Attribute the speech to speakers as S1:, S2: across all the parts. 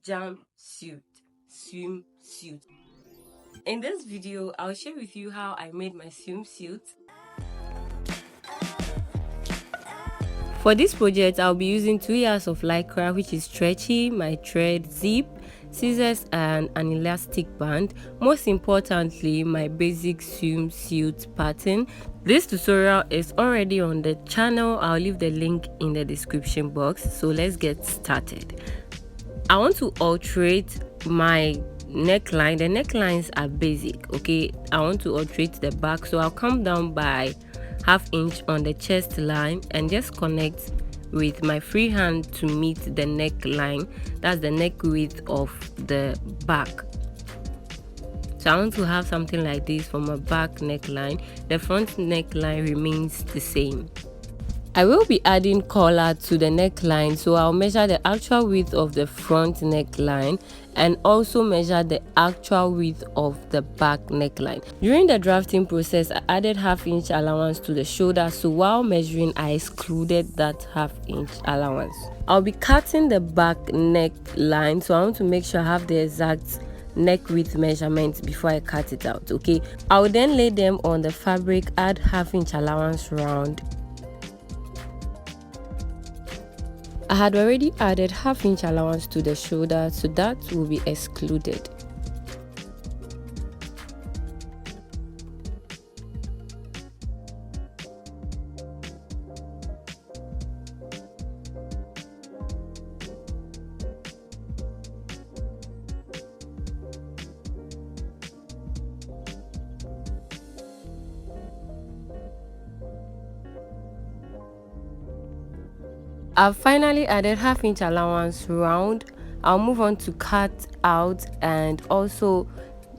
S1: jumpsuit, swimsuit. In this video, I'll share with you how I made my swimsuit. For this project, I'll be using 2 yards of lycra, which is stretchy, my thread, zip, scissors, and an elastic band. Most importantly, my basic swimsuit pattern. This tutorial is already on the channel. I'll leave the link in the description box. So let's get started. I want to alterate my neckline. The necklines are basic, okay? I want to alterate the back, so I'll come down by ½ inch on the chest line and just connect with my free hand to meet the neckline. That's the neck width of the back. So I want to have something like this for my back neckline. The front neckline remains the same. I will be adding collar to the neckline, so I'll measure the actual width of the front neckline and also measure the actual width of the back neckline. During the drafting process, I added ½ inch allowance to the shoulder, so while measuring I excluded that ½ inch allowance. I'll be cutting the back neckline, so I want to make sure I have the exact neck width measurement before I cut it out, okay? I'll then lay them on the fabric, add ½ inch allowance round. I had already added ½ inch allowance to the shoulder, so that will be excluded. I've finally added ½ inch allowance round. I'll move on to cut out and also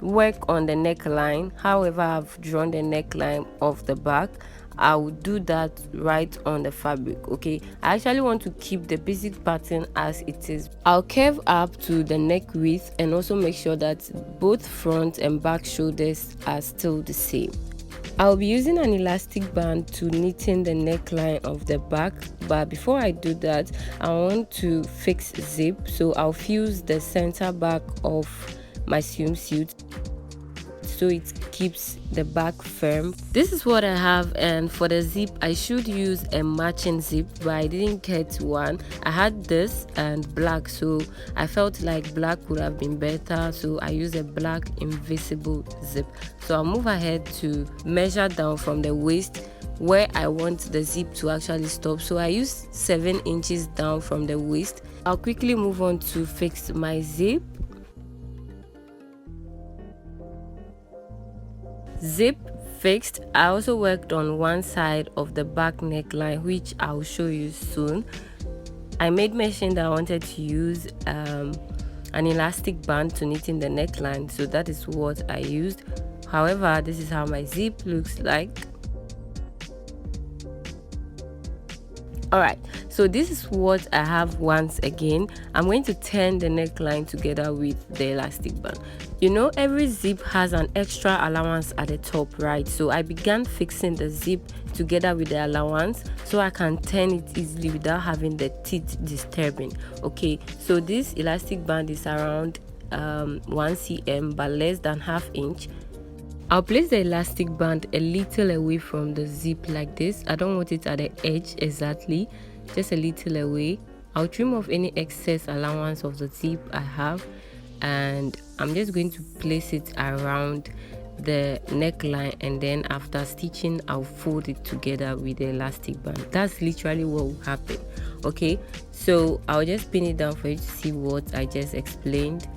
S1: work on the neckline. However, I've drawn the neckline of the back, I will do that right on the fabric, okay? I actually want to keep the basic pattern as it is. I'll curve up to the neck width and also make sure that both front and back shoulders are still the same. I'll be using an elastic band to neaten the neckline of the back, but before I do that, I want to fix zip, so I'll fuse the center back of my swimsuit so it keeps the back firm. This is what I have, and for the zip I should use a matching zip, but I didn't get one. I had this and black, so I felt like black would have been better, so I used a black invisible zip. So I'll move ahead to measure down from the waist where I want the zip to actually stop. So I use 7 inches down from the waist. I'll quickly move on to fix my zip. Zip fixed. I also worked on one side of the back neckline, which I'll show you soon. I made mention that I wanted to use an elastic band to knit in the neckline, so that is what I used. However, this is how my zip looks like. Alright, so this is what I have. Once again, I'm going to turn the neckline together with the elastic band. You know, every zip has an extra allowance at the top, right? So I began fixing the zip together with the allowance so I can turn it easily without having the teeth disturbing. Okay, so this elastic band is around 1 cm but less than ½ inch. I'll place the elastic band a little away from the zip like this. I don't want it at the edge exactly, just a little away. I'll trim off any excess allowance of the zip I have, and I'm just going to place it around the neckline, and then after stitching I'll fold it together with the elastic band. That's literally what will happen. Okay, so I'll just pin it down for you to see what I just explained.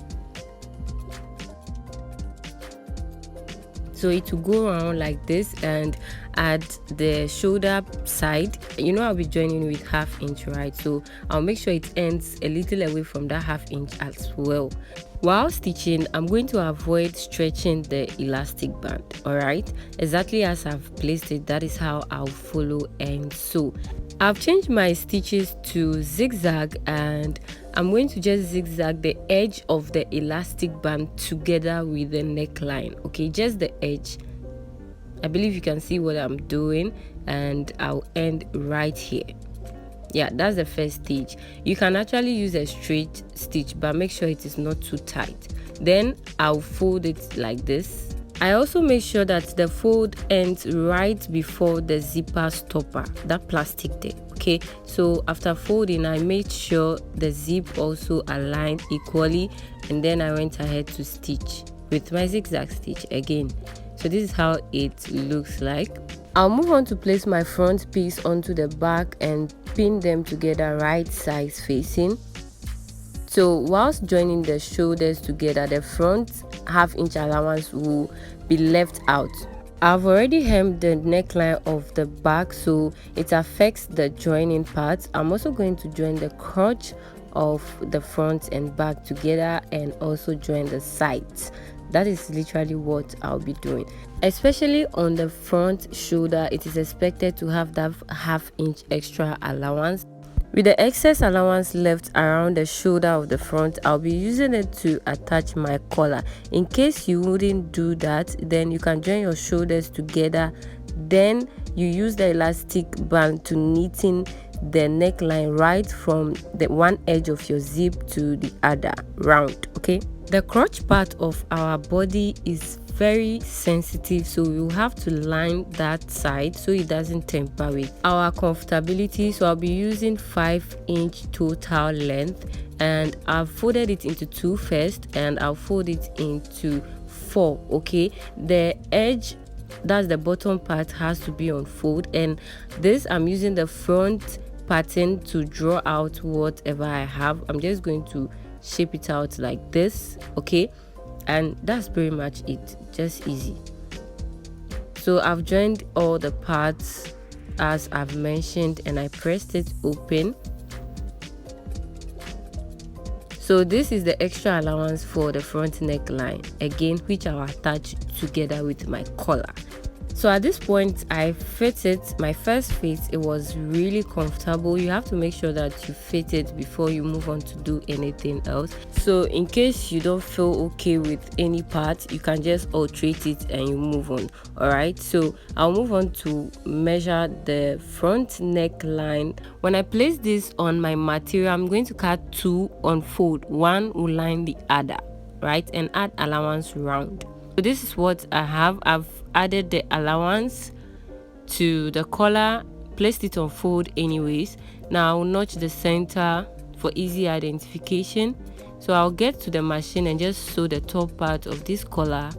S1: So it will go around like this, and at the shoulder side, you know, I'll be joining with ½ inch, right? So I'll make sure it ends a little away from that ½ inch as well. While stitching, I'm going to avoid stretching the elastic band. All right, exactly as I've placed it, that is how I'll follow and sew. I've changed my stitches to zigzag, and I'm going to just zigzag the edge of the elastic band together with the neckline. Okay, just the edge. I believe you can see what I'm doing, and I'll end right here. Yeah, that's the first stitch. You can actually use a straight stitch, but make sure it is not too tight. Then I'll fold it like this. I also make sure that the fold ends right before the zipper stopper, that plastic there. Okay, so after folding, I made sure the zip also aligned equally, and then I went ahead to stitch with my zigzag stitch again. So this is how it looks like. I'll move on to place my front piece onto the back and pin them together right sides facing. So whilst joining the shoulders together, the front half-inch allowance will be left out. I've already hemmed the neckline of the back, so it affects the joining part. I'm also going to join the crotch of the front and back together and also join the sides. That is literally what I'll be doing. Especially on the front shoulder, it is expected to have that half-inch extra allowance. With the excess allowance left around the shoulder of the front, I'll be using it to attach my collar. In case you wouldn't do that, then you can join your shoulders together. Then you use the elastic band to knitting the neckline right from the one edge of your zip to the other round. Okay, the crotch part of our body is very sensitive, so we will have to line that side so it doesn't tamper with our comfortability. So I'll be using 5-inch total length, and I've folded it into 2 first, and I'll fold it into 4. Okay, the edge, that's the bottom part, has to be on fold, and this I'm using the front pattern to draw out whatever I have. I'm just going to shape it out like this. Okay, and that's pretty much it, just easy. So I've joined all the parts as I've mentioned, and I pressed it open. So this is the extra allowance for the front neckline again, which I'll attach together with my collar. So at this point I fit it. My first fit, it was really comfortable. You have to make sure that you fit it before you move on to do anything else. So in case you don't feel okay with any part, you can just alterate it and you move on. All right, so I'll move on to measure the front neckline. When I place this on my material, I'm going to cut 2 on fold. One will line the other, right, and add allowance round. So this is what I have. I've added the allowance to the collar, placed it on fold anyways. Now I'll notch the center for easy identification. So I'll get to the machine and just sew the top part of this collar,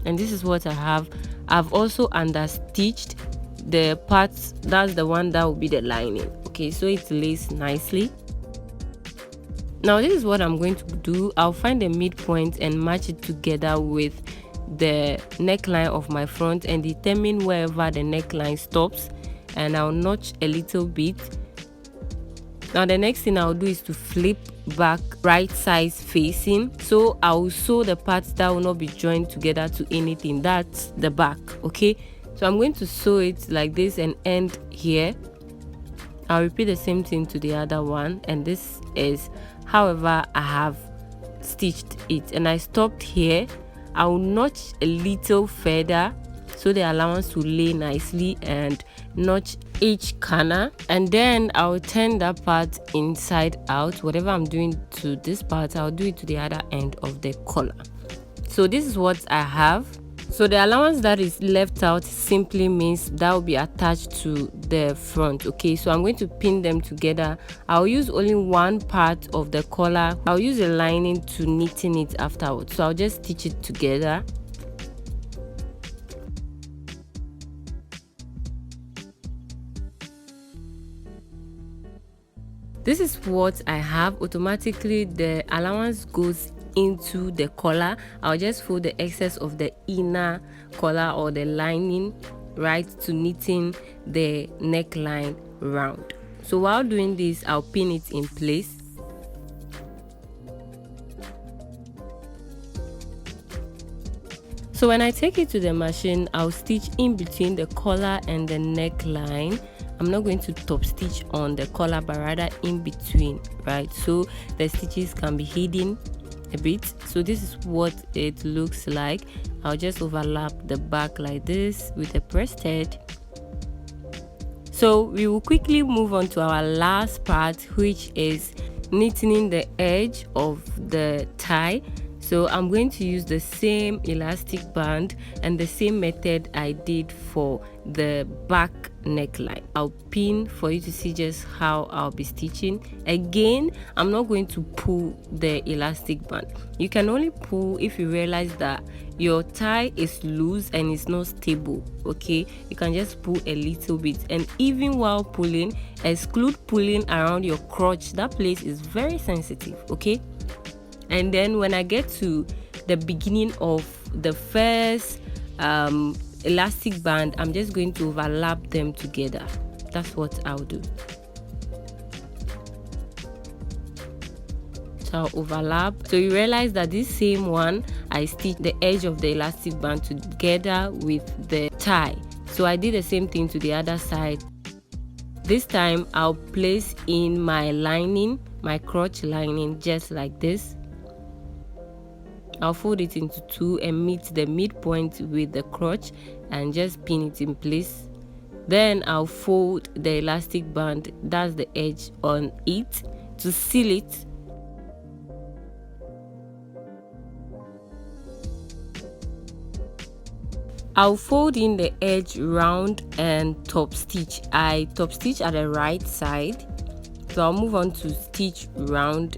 S1: and this is what I have. I've also understitched the parts, that's the one that will be the lining. Okay, so it lays nicely. Now this is what I'm going to do. I'll find the midpoint and match it together with the neckline of my front and determine wherever the neckline stops, and I'll notch a little bit. Now the next thing I'll do is to flip back right sides facing. So I'll sew the parts that will not be joined together to anything. That's the back. Okay, so I'm going to sew it like this and end here. I'll repeat the same thing to the other one, and this is however I have stitched it, and I stopped here. I'll notch a little further so the allowance will lay nicely, and notch each corner, and then I'll turn that part inside out. Whatever I'm doing to this part, I'll do it to the other end of the collar. So this is what I have. So the allowance that is left out simply means that will be attached to the front. Okay, so I'm going to pin them together. I'll use only one part of the collar. I'll use a lining to knitting it afterwards. So I'll just stitch it together. This is what I have. Automatically the allowance goes into the collar. I'll just fold the excess of the inner collar or the lining right to knitting the neckline round. So while doing this, I'll pin it in place. So when I take it to the machine, I'll stitch in between the collar and the neckline. I'm not going to top stitch on the collar, but rather in between, right, so the stitches can be hidden a bit. So this is what it looks like. I'll just overlap the back like this with a pressed thread, So we will quickly move on to our last part, which is neatening the edge of the tie. So I'm going to use the same elastic band and the same method I did for the back neckline. I'll pin for you to see just how I'll be stitching. Again, I'm not going to pull the elastic band. You can only pull if you realize that your tie is loose and it's not stable. Okay, you can just pull a little bit, and even while pulling, exclude pulling around your crotch. That place is very sensitive. Okay, and then when I get to the beginning of the first elastic band, I'm just going to overlap them together. That's what I'll do. So I'll overlap. So you realize that this same one, I stitched the edge of the elastic band together with the tie. So I did the same thing to the other side. This time I'll place in my lining, my crotch lining, just like this. I'll fold it into two and meet the midpoint with the crotch and just pin it in place. Then I'll fold the elastic band, that's the edge on it, to seal it. I'll fold in the edge round and top stitch. I top stitch at the right side, so I'll move on to stitch round.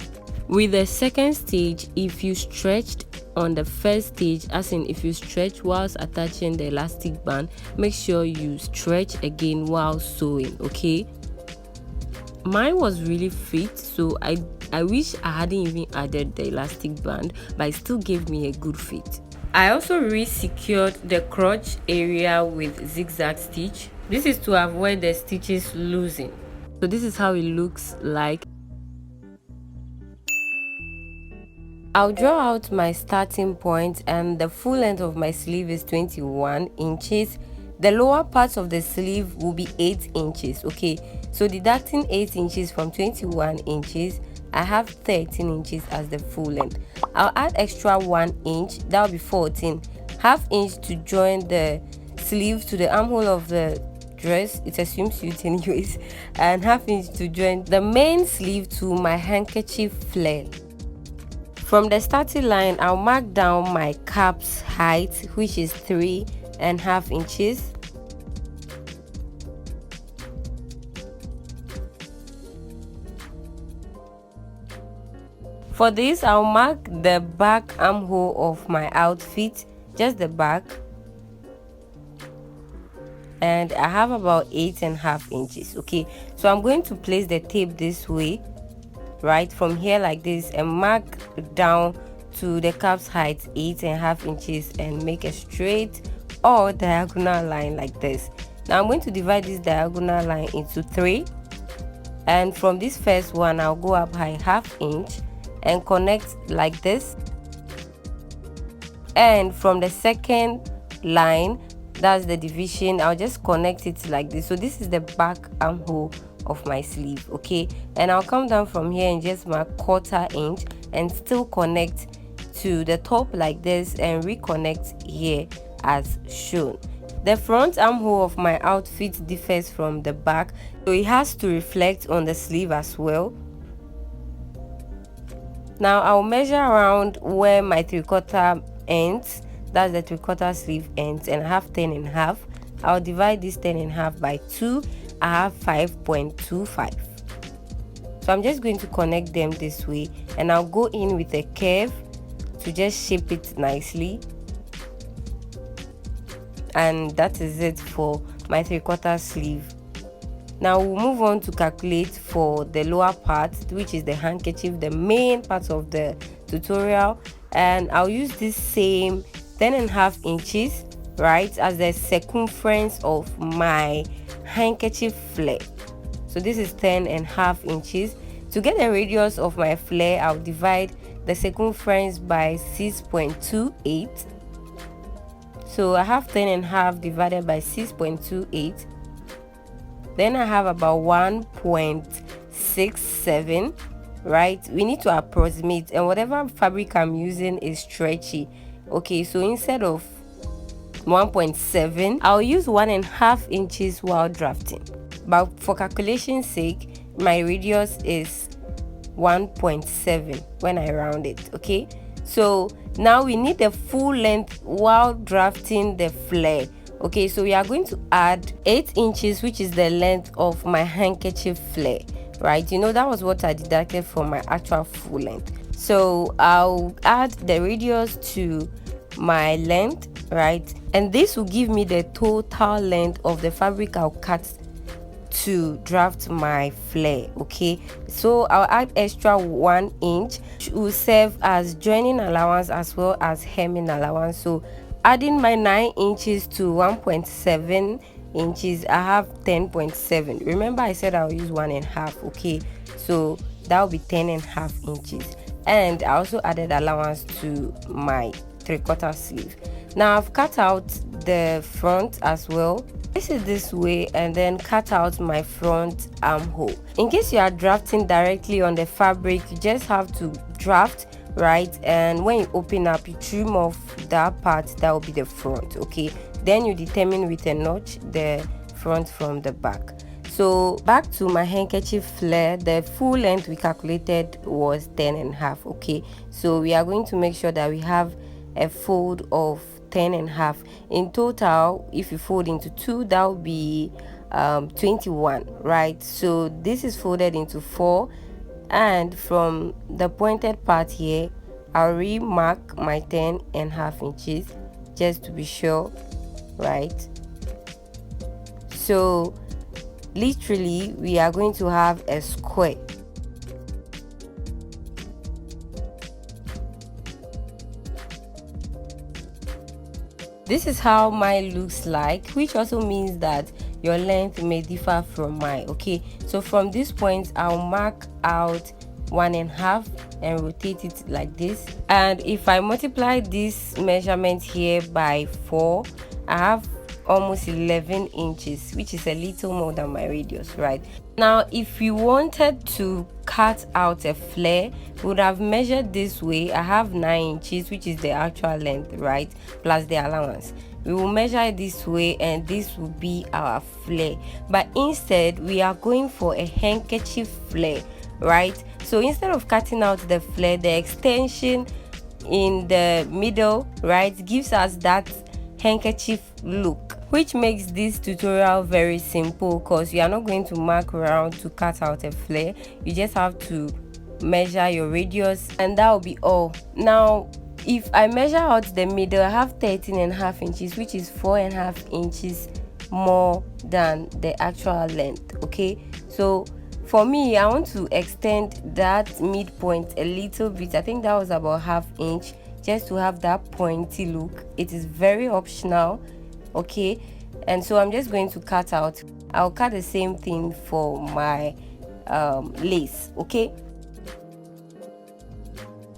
S1: With the second stage, if you stretched on the first stage, as in if you stretch whilst attaching the elastic band, make sure you stretch again while sewing. Okay, mine was really fit, so I wish I hadn't even added the elastic band, but it still gave me a good fit. I also re-secured the crotch area with zigzag stitch. This is to avoid the stitches losing. So this is how it looks like. I'll draw out my starting point, and the full length of my sleeve is 21 inches. The lower part of the sleeve will be 8 inches. Okay, so deducting 8 inches from 21 inches, I have 13 inches as the full length. I'll add extra 1 inch, that'll be 14. Half inch to join the sleeve to the armhole of the dress. It's a swimsuit anyways. And half inch to join the main sleeve to my handkerchief flare. From the starting line, I'll mark down my cap's height, which is 3.5 inches. For this, I'll mark the back armhole of my outfit, just the back, and I have about 8.5 inches. Okay, so I'm going to place the tape this way, right from here like this, and mark down to the cap's height 8.5 inches and make a straight or diagonal line like this. Now I'm going to divide this diagonal line into 3, and from this first one I'll go up high ½ inch and connect like this, and from the second line, that's the division, I'll just connect it like this. So this is the back armhole of my sleeve. Okay, and I'll come down from here and just mark 1/4 inch and still connect to the top like this and reconnect here as shown. The front armhole of my outfit differs from the back, so it has to reflect on the sleeve as well. Now I'll measure around where my 3/4 ends, that's the 3/4 sleeve ends, and I have 10.5. I'll divide this 10.5 by 2. I have 5.25. So I'm just going to connect them this way, and I'll go in with a curve to just shape it nicely. And that is it for my 3/4 sleeve. Now we'll move on to calculate for the lower part, which is the handkerchief, the main part of the tutorial, and I'll use this same 10.5 inches, right, as the circumference of my handkerchief flare. So this is 10.5 inches. To get the radius of my flare, I'll divide the circumference by 6.28. So I have 10.5 divided by 6.28. Then I have about 1.67, right? We need to approximate, and whatever fabric I'm using is stretchy. Okay, so instead of 1.7, I'll use 1.5 inches while drafting. but for calculation's sake, my radius is 1.7 when I round it. Okay, so now we need the full length while drafting the flare. Okay, so we are going to add 8 inches, which is the length of my handkerchief flare, right? You know, that was what I deducted from my actual full length. So I'll add the radius to my length, right? And this will give me the total length of the fabric I'll cut to draft my flare. Okay, so I'll add extra 1 inch, which will serve as joining allowance as well as hemming allowance. So adding my 9 inches to 1.7 inches, I have 10.7. remember I said I'll use 1.5. okay, so that will be 10.5 inches. And I also added allowance to my 3/4 sleeve. Now I've cut out the front as well. This is this way, and then cut out my front armhole. In case you are drafting directly on the fabric, you just have to draft, right? And when you open up, you trim off that part that will be the front. Okay, then you determine with a notch the front from the back. So back to my handkerchief flare, the full length we calculated was 10.5. okay, so we are going to make sure that we have a fold of 10.5 in total. If you fold into 2, that will be 21, right? So this is folded into 4, and from the pointed part here, I'll remark my 10.5 inches just to be sure, right? So literally we are going to have a square. This is how mine looks like, which also means that your length may differ from mine. Okay, so from this point I'll mark out 1.5 and rotate it like this, and if I multiply this measurement here by 4, I have almost 11 inches, which is a little more than my radius, right? Now if you wanted to cut out a flare, we would have measured this way. I have 9 inches, which is the actual length, right, plus the allowance. We will measure it this way, and this will be our flare. But instead we are going for a handkerchief flare, right? So instead of cutting out the flare, the extension in the middle, right, gives us that handkerchief look, which makes this tutorial very simple, because you are not going to mark around to cut out a flare. You just have to measure your radius, and that will be all. Now if I measure out the middle, I have 13.5 inches, which is 4.5 inches more than the actual length. Okay, so for me, I want to extend that midpoint a little bit. I think that was about 1/2 inch, just to have that pointy look. It is very optional. Okay, and so I'm just going to cut out. I'll cut the same thing for my lace. Okay,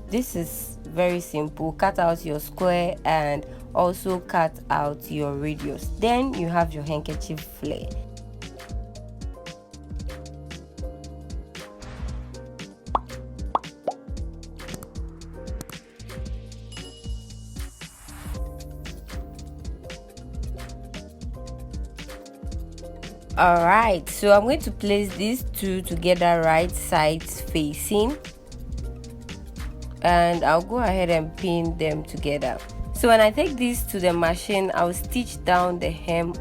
S1: this is very simple. Cut out your square and also cut out your radius, then you have your handkerchief flare. Alright, so I'm going to place these two together, right sides facing, and I'll go ahead and pin them together. So when I take this to the machine, I'll stitch down the hem.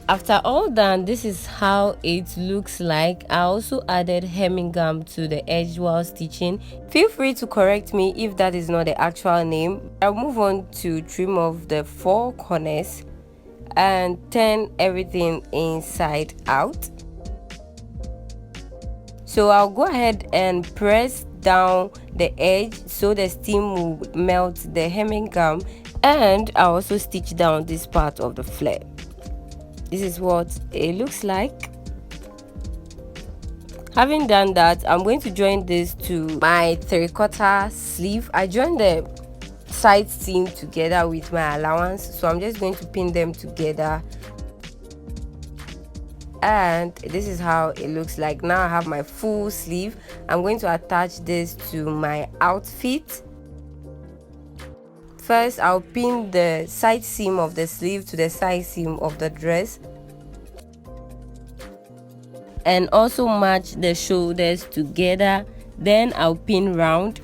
S1: After all done, this is how it looks like. I also added hemming gum to the edge while stitching. Feel free to correct me if that is not the actual name. I'll move on to trim off the 4 corners and turn everything inside out. So I'll go ahead and press down the edge so the steam will melt the hemming gum, and I'll also stitch down this part of the flare. This is what it looks like. Having done that, I'm going to join this to my 3/4 sleeve. I joined the side seam together with my allowance, so I'm just going to pin them together, and this is how it looks like. Now I have my full sleeve. I'm going to attach this to my outfit. first I'll pin the side seam of the sleeve to the side seam of the dress, and also match the shoulders together. Then I'll pin round.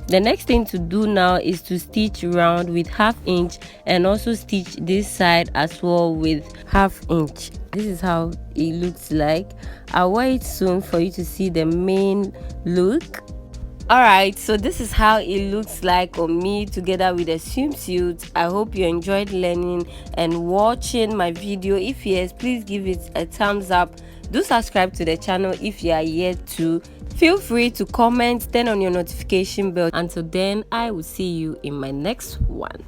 S1: The next thing to do now is to stitch round with 1/2 inch, and also stitch this side as well with 1/2 inch. This is how it looks like. I'll wear it soon for you to see the main look. Alright, so this is how it looks like on me together with a swimsuit. I hope you enjoyed learning and watching my video. If yes, please give it a thumbs up. Do subscribe to the channel if you are yet to. Feel free to comment, turn on your notification bell. Until then, I will see you in my next one.